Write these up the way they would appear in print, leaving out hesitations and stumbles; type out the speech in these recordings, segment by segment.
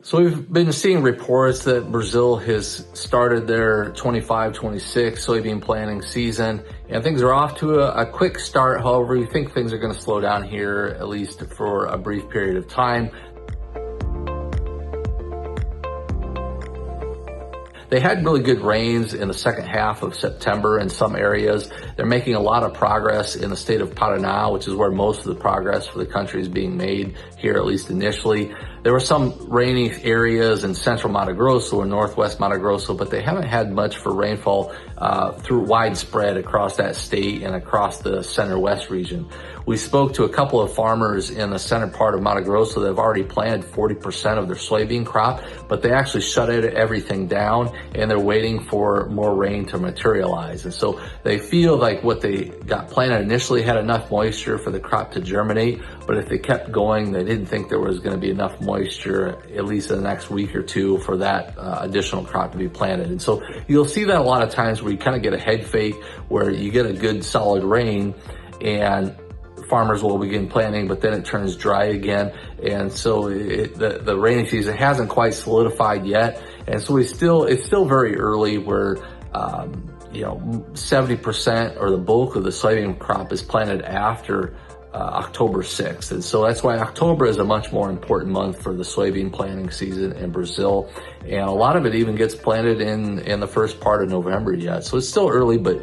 So we've been seeing reports that Brazil has started their 25-26 soybean planting season, and things are off to a quick start. However, we think things are going to slow down here, at least for a brief period of time. They had really good rains in the second half of September in some areas. They're making a lot of progress in the state of Paraná, which is where most of the progress for the country is being made here, at least initially. There were some rainy areas in central Mato Grosso or northwest Mato Grosso, but they haven't had much for rainfall through widespread across that state and across the center-west region. We spoke to a couple of farmers in the center part of Mato Grosso that have already planted 40% of their soybean crop, but they actually shut everything down and they're waiting for more rain to materialize. And so they feel like what they got planted initially had enough moisture for the crop to germinate, but if they kept going, they didn't think there was going to be enough moisture, at least in the next week or two, for that additional crop to be planted. And so you'll see that a lot of times where you kind of get a head fake, where you get a good solid rain and farmers will begin planting, but then it turns dry again. And so the rainy season hasn't quite solidified yet. And so it's still very early where, 70% or the bulk of the soybean crop is planted after October 6th. And so that's why October is a much more important month for the soybean planting season in Brazil. And a lot of it even gets planted in the first part of November yet. So it's still early, but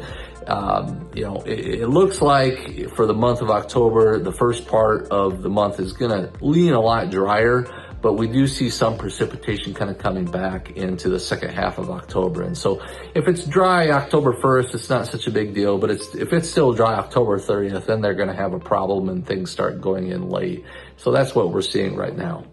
it looks like for the month of October, the first part of the month is gonna lean a lot drier, but we do see some precipitation kind of coming back into the second half of October. And so if it's dry October 1st, it's not such a big deal, but if it's still dry October 30th, then they're gonna have a problem and things start going in late. So that's what we're seeing right now.